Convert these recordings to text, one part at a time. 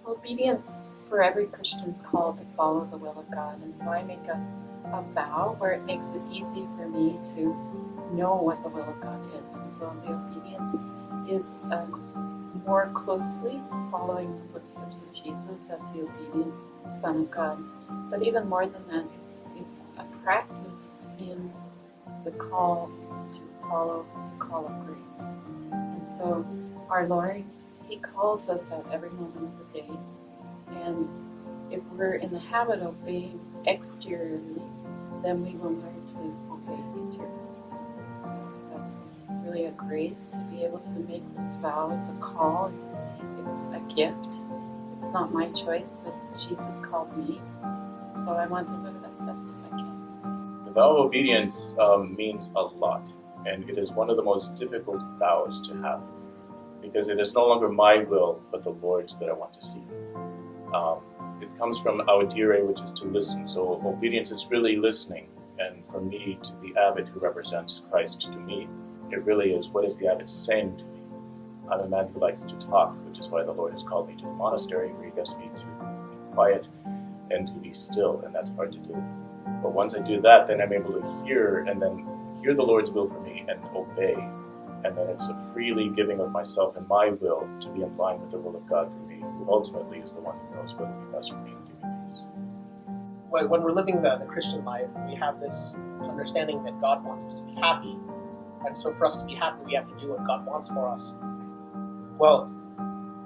Obedience for every Christian is called to follow the will of God, and so I make a vow where it makes it easy for me to know what the will of God is. And so the obedience is more closely following the footsteps of Jesus as the obedient Son of God. But even more than that, it's a practice in the call to follow the call of grace. And so our Lord, He calls us at every moment of the day. And if we're in the habit of obeying exteriorly, then we will learn to obey interiorly. So that's really a grace to be able to make this vow. It's a call, it's a gift. It's not my choice, but Jesus called me. So I want to live it as best as I can. The vow of obedience means a lot, and it is one of the most difficult vows to have, because it is no longer my will, but the Lord's that I want to see. It comes from audire, which is to listen. So obedience is really listening. And for me, to the abbot who represents Christ to me, it really is, what is the abbot saying to me? I'm a man who likes to talk, which is why the Lord has called me to the monastery, where He gets me to be quiet and to be still, and that's hard to do. But once I do that, then I'm able to hear, and then hear the Lord's will for me and obey. And then it's a freely giving of myself and my will to be in line with the will of God for me, who ultimately is the one who knows what will be best for me in giving these. When we're living the Christian life, we have this understanding that God wants us to be happy. And so for us to be happy, we have to do what God wants for us. Well,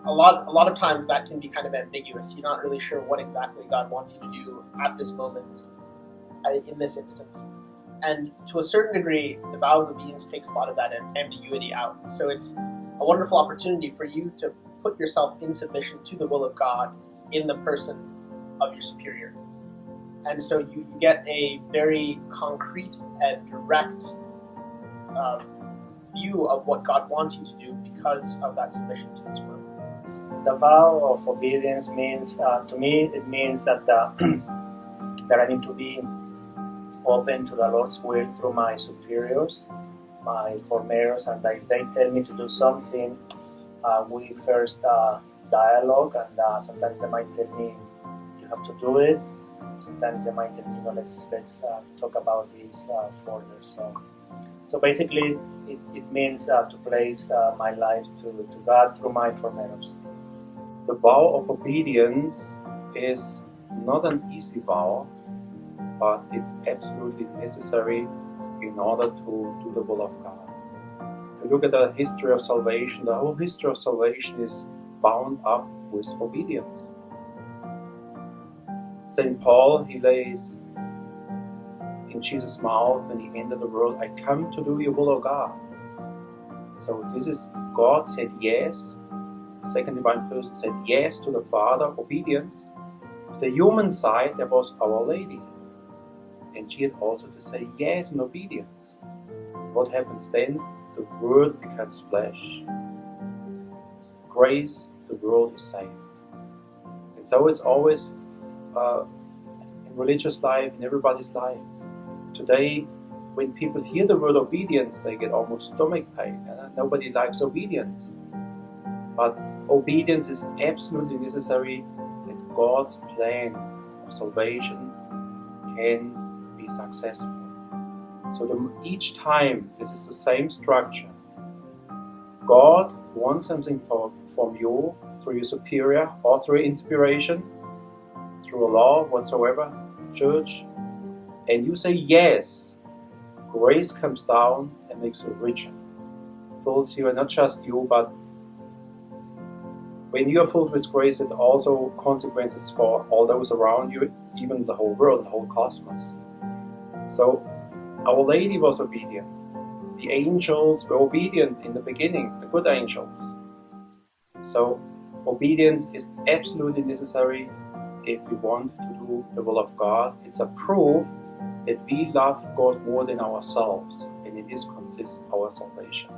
a lot of times that can be kind of ambiguous. You're not really sure what exactly God wants you to do at this moment, in this instance. And to a certain degree, the vow of obedience takes a lot of that ambiguity out. So it's a wonderful opportunity for you to put yourself in submission to the will of God in the person of your superior. And so you get a very concrete and direct view of what God wants you to do because of that submission to His will. The vow of obedience means, to me, it means that that I need to be open to the Lord's will through my superiors, my forbearers, and if they tell me to do something, we first dialogue, and sometimes they might tell me, you have to do it. Sometimes they might tell me, let's talk about this further. So basically, it means to place my life to God through my forbearers. The vow of obedience is not an easy vow, but it's absolutely necessary in order to do the will of God. If you look at the history of salvation, the whole history of salvation is bound up with obedience. St. Paul, he lays in Jesus' mouth when he entered the world, I come to do your will of God. So this is, God said yes. The second divine person said yes to the Father, obedience. The human side, there was Our Lady. And she had also to say yes in obedience. What happens then? The Word becomes flesh. Grace, the world is saved. And so it's always in religious life, in everybody's life. Today, when people hear the word obedience, they get almost stomach pain. Nobody likes obedience. But obedience is absolutely necessary that God's plan of salvation can be successful. So each time, this is the same structure. God wants something from you through your superior or through inspiration, through a law, whatsoever, church, and you say yes. Grace comes down and makes you richer. Fills you, and not just you, but when you are filled with grace, it also consequences for all those around you, even the whole world, the whole cosmos. So, Our Lady was obedient. The angels were obedient in the beginning, the good angels. So, obedience is absolutely necessary if we want to do the will of God. It's a proof that we love God more than ourselves, and in this consists our salvation.